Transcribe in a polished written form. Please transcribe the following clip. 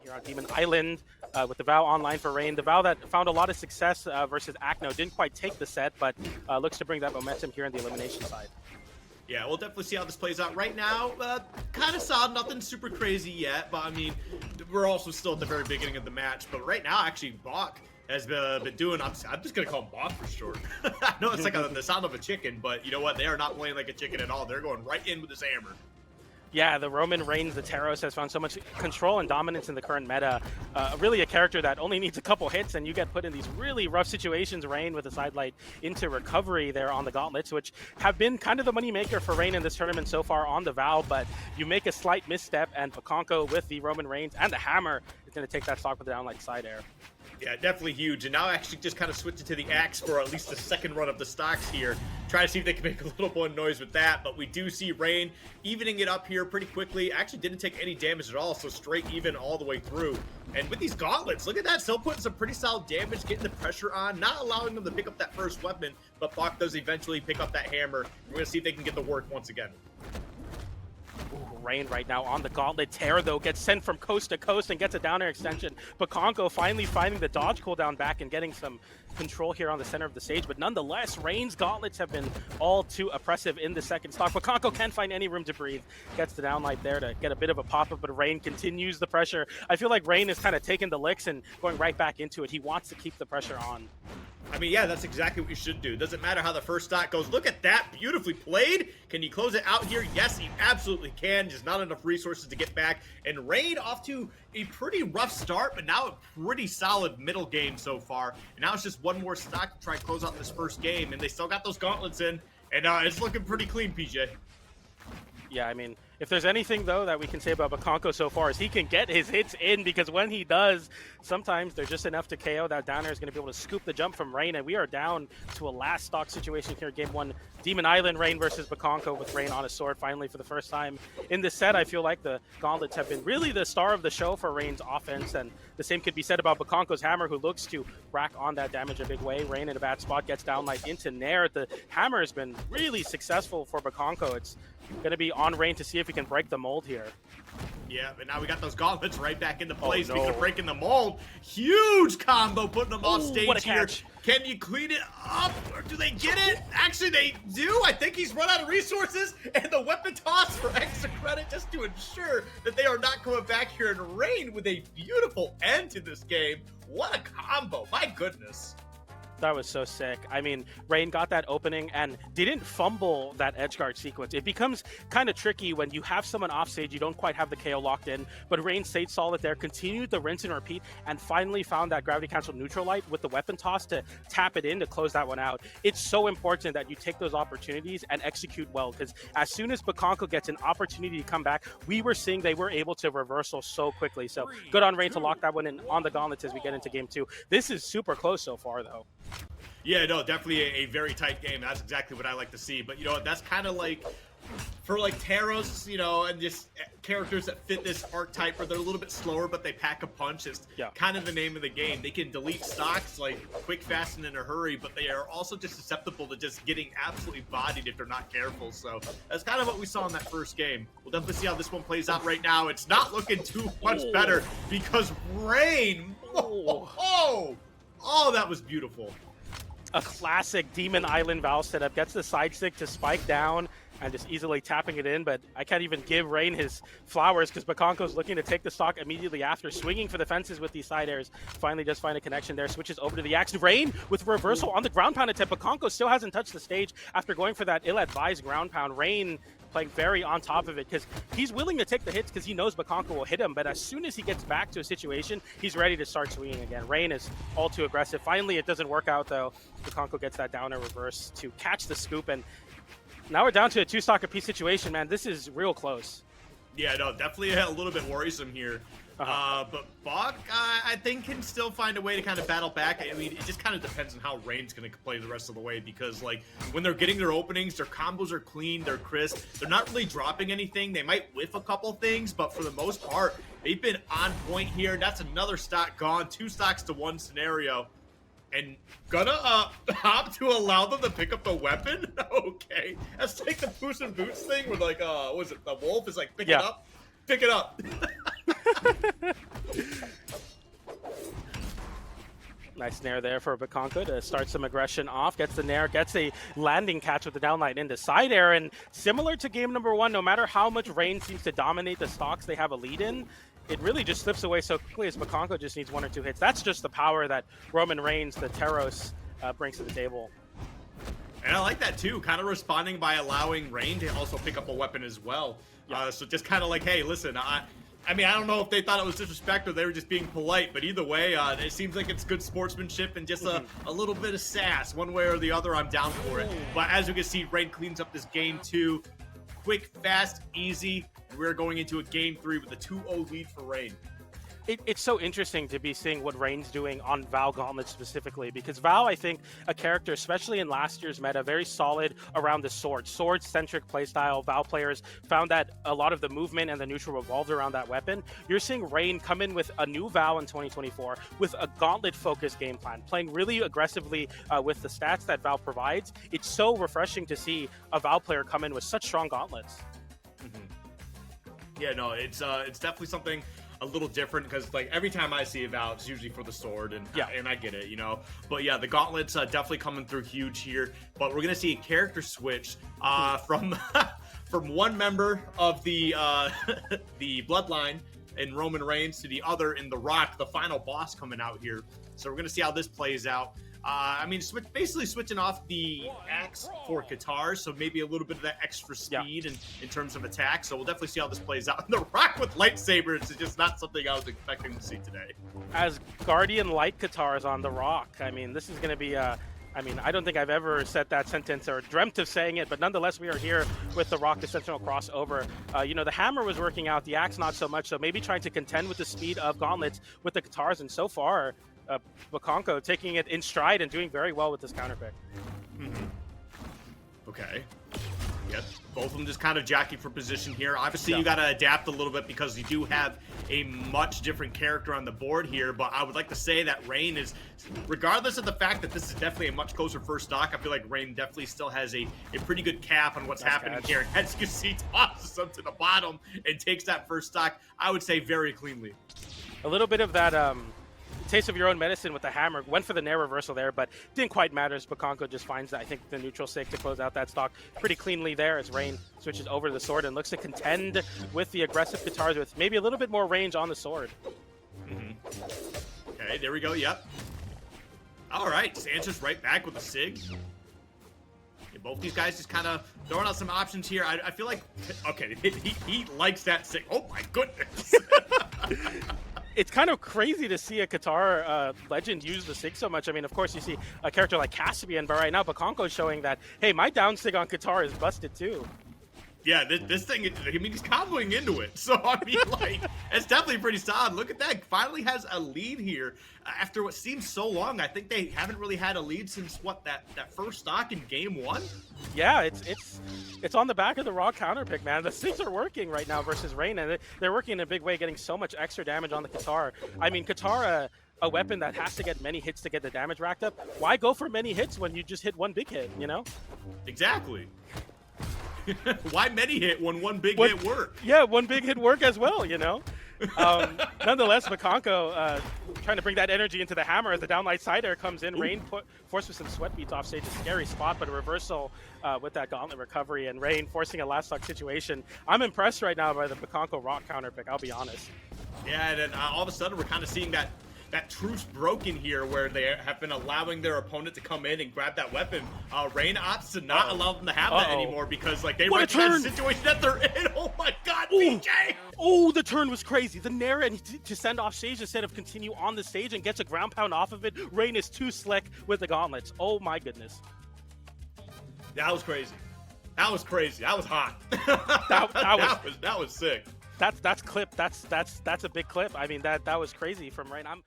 here on Demon Island with the Vow online for Ra1n. The Vow that found a lot of success versus Acno. Didn't quite take the set, but looks to bring that momentum here in the elimination side. Yeah, we'll definitely see how this plays out. Right now, kind of solid, nothing super crazy yet, but I mean, we're also still at the very beginning of the match. But right now, actually, Bok has been doing, I'm just going to call him Bok for short. I know it's like the sound of a chicken, but you know what? They are not playing like a chicken at all. They're going right in with this hammer. Yeah, the Roman Reigns, the Taros, has found so much control and dominance in the current meta. Really a character that only needs a couple hits and you get put in these really rough situations. Ra1n with a sidelight into recovery there on the gauntlets, which have been kind of the moneymaker for Ra1n in this tournament so far on the Vow, but you make a slight misstep and Bokonko with the Roman Reigns and the hammer is going to take that stock with the downlight side air. Yeah, definitely huge. And now actually just kind of switch it to the axe for at least the second run of the stocks here. Try to see if they can make a little more noise with that. But we do see Ra1n evening it up here pretty quickly. Actually didn't take any damage at all, so straight even all the way through. And with these gauntlets, look at that. Still putting some pretty solid damage, getting the pressure on, not allowing them to pick up that first weapon. But Bok does eventually pick up that hammer. We're going to see if they can get the work once again. Ra1n right now on the gauntlet. Terror, though, gets sent from coast to coast and gets a down air extension. Bokonko finally finding the dodge cooldown back and getting some control here on the center of the stage. But nonetheless, Ra1n's gauntlets have been all too oppressive in the second stock. Bokonko can't find any room to breathe. Gets the downlight there to get a bit of a pop-up, but Ra1n continues the pressure. I feel like Ra1n is kind of taking the licks and going right back into it. He wants to keep the pressure on. I mean, yeah, that's exactly what you should do. Doesn't matter how the first stock goes. Look at that, beautifully played. Can you close it out here? Yes, he absolutely can. Just not enough resources to get back. And Ra1n off to a pretty rough start, but now a pretty solid middle game so far. And now it's just one more stock to try and close out this first game. And they still got those gauntlets in. And it's looking pretty clean, PJ. Yeah, I mean, if there's anything, though, that we can say about Bokonko so far is he can get his hits in, because when he does, sometimes they're just enough to KO. That down air is going to be able to scoop the jump from Ra1n, and we are down to a last stock situation here. Game 1, Demon Island, Ra1n versus Bokonko with Ra1n on his sword finally for the first time in this set. I feel like the gauntlets have been really the star of the show for Ra1n's offense, and the same could be said about Bokonko's hammer, who looks to rack on that damage a big way. Ra1n in a bad spot, gets downlight into Nair. The hammer has been really successful for Bokonko. It's going to be on Ra1n to see if he can break the mold here. Yeah, but now we got those gauntlets right back into play. Oh, Speaking no. of breaking the mold, huge combo putting them off stage what a here. catch. Can you clean it up, or do they get it? Actually, they do. I think he's run out of resources, and the weapon toss for extra credit just to ensure that they are not coming back here. And Ra1n with a beautiful end to this game. What a combo, my goodness. That was so sick. I mean, Ra1n got that opening and didn't fumble that edgeguard sequence. It becomes kind of tricky when you have someone off stage, you don't quite have the KO locked in, but Ra1n stayed solid there, continued the rinse and repeat, and finally found that gravity cancel neutral light with the weapon toss to tap it in to close that one out. It's so important that you take those opportunities and execute well, because as soon as Bokonko gets an opportunity to come back, we were seeing they were able to reversal so quickly. So good on Ra1n to lock that one in on the gauntlets as we get into game 2. This is super close so far, though. Yeah, no, definitely a very tight game. That's exactly what I like to see. But, you know, that's kind of like, for like Taros, you know, and just characters that fit this archetype where they're a little bit slower, but they pack a punch. It's kind of the name of the game. They can delete stocks like quick, fast, and in a hurry, but they are also just susceptible to just getting absolutely bodied if they're not careful. So that's kind of what we saw in that first game. We'll definitely see how this one plays out right now. It's not looking too much better because Ra1n, oh, that was beautiful. A classic Demon Island Vow setup. Gets the side stick to spike down and just easily tapping it in, but I can't even give Ra1n his flowers because Bokonko's looking to take the stock immediately after, swinging for the fences with these side airs. Finally just find a connection there, switches over to the axe. Ra1n with reversal on the ground pound attempt. Bokonko still hasn't touched the stage after going for that ill-advised ground pound. Ra1n playing very on top of it because he's willing to take the hits because he knows Bokonko will hit him, but as soon as he gets back to a situation, he's ready to start swinging again. Ra1n is all too aggressive. Finally, it doesn't work out, though. Bokonko gets that down air reverse to catch the scoop, and now we're down to a 2-stock apiece situation, man. This is real close. Yeah, no, definitely a little bit worrisome here. But Bok, I think, can still find a way to kind of battle back. I mean, it just kind of depends on how Ra1n's going to play the rest of the way, because, like, when they're getting their openings, their combos are clean, they're crisp, they're not really dropping anything. They might whiff a couple things, but for the most part, they've been on point here. That's another stock gone, 2 stocks to 1 scenario. And gonna hop to allow them to pick up the weapon? Okay. That's like the Puss in Boots thing where, like, what is it, the wolf is like, pick it up. Nice nair there for Bokonko to start some aggression off. Gets the nair, gets a landing catch with the downlight into side air. And similar to game number 1, no matter how much Ra1n seems to dominate the stocks they have a lead in, it really just slips away so quickly as Bokonko just needs 1 or 2 hits. That's just the power that Roman Reigns, the Taros, brings to the table. And I like that too, kind of responding by allowing Ra1n to also pick up a weapon as well. Yeah. So just kind of like, hey, listen, I mean, I don't know if they thought it was disrespect or they were just being polite, but either way, it seems like it's good sportsmanship and just a little bit of sass. One way or the other, I'm down for it. But as you can see, Ra1n cleans up this game 2. Quick, fast, easy. And we're going into a game 3 with a 2-0 lead for Ra1n. It's so interesting to be seeing what Ra1n's doing on Val Gauntlet specifically, because Val, I think, a character, especially in last year's meta, very solid around the sword-centric playstyle. Val players found that a lot of the movement and the neutral revolved around that weapon. You're seeing Ra1n come in with a new Val in 2024 with a Gauntlet-focused game plan, playing really aggressively with the stats that Val provides. It's so refreshing to see a Val player come in with such strong gauntlets. Yeah, no, it's definitely something a little different, because like every time I see a Val, it's usually for the sword, and and I get it, you know. But yeah, the gauntlets definitely coming through huge here. But we're gonna see a character switch from from one member of the the bloodline in Roman Reigns to the other in the Rock, the final boss coming out here. So we're gonna see how this plays out. I mean, basically switching off the axe for Qatar, so maybe a little bit of that extra speed in terms of attack. So we'll definitely see how this plays out. And the Rock with lightsabers is just not something I was expecting to see today. As Guardian Light Qatars on the Rock, I mean, this is going to be I mean, I don't think I've ever said that sentence or dreamt of saying it, but nonetheless, we are here with the Rock, the Sentinel crossover. You know, the hammer was working out, the axe not so much, so maybe trying to contend with the speed of gauntlets with the Qatars, and so far, Bokonko taking it in stride and doing very well with this counter pick. Okay. Yep. Both of them just kind of jockey for position here. Obviously, you got to adapt a little bit because you do have a much different character on the board here. But I would like to say that Ra1n is, regardless of the fact that this is definitely a much closer first stock, I feel like Ra1n definitely still has a pretty good cap on what's happening here. As you can see, tosses them to the bottom and takes that first stock, I would say, very cleanly. A little bit of that taste of your own medicine with the hammer. Went for the nair reversal there, but didn't quite matter as Bokonko just finds, I think, the neutral stick to close out that stock pretty cleanly there as Ra1n switches over to the sword and looks to contend with the aggressive Qatars with maybe a little bit more range on the sword. Okay, there we go. Yep. All right, Sanchez right back with the Sig. Yeah, both these guys just kind of throwing out some options here. I feel like, okay, he likes that Sig. Oh my goodness. It's kind of crazy to see a Qatar legend use the Sig so much. I mean, of course, you see a character like Caspian, but right now Bokonko is showing that, hey, my down Sig on Qatar is busted too. Yeah, this thing, I mean, he's comboing into it. So, I mean, like, it's definitely pretty solid. Look at that. Finally has a lead here after what seems so long. I think they haven't really had a lead since, what, that first stock in game 1? Yeah, it's on the back of the Raw counter pick, man. The Sigs are working right now versus Ra1n, and they're working in a big way, getting so much extra damage on the Qatar. I mean, Qatar, a weapon that has to get many hits to get the damage racked up. Why go for many hits when you just hit one big hit, you know? Exactly. Why many hit when one big hit work? Yeah, one big hit work as well, you know? Nonetheless, Bokonko trying to bring that energy into the hammer as the downlight side air comes in. Ra1n forced with some sweat beats off stage, a scary spot, but a reversal with that gauntlet recovery, and Ra1n forcing a last stock situation. I'm impressed right now by the Bokonko Rock counter pick, I'll be honest. Yeah, and then all of a sudden we're kind of seeing that truce broken here, where they have been allowing their opponent to come in and grab that weapon. Ra1n opts to not allow them to have that anymore because, like, they recognize the situation that they're in. Oh my God, BJ! Oh, the turn was crazy. The nair and to send off stage instead of continue on the stage and gets a ground pound off of it. Ra1n is too slick with the gauntlets. Oh my goodness. That was crazy. That was crazy. That was hot. That was sick. That's clip. That's a big clip. I mean, that was crazy from Ra1n.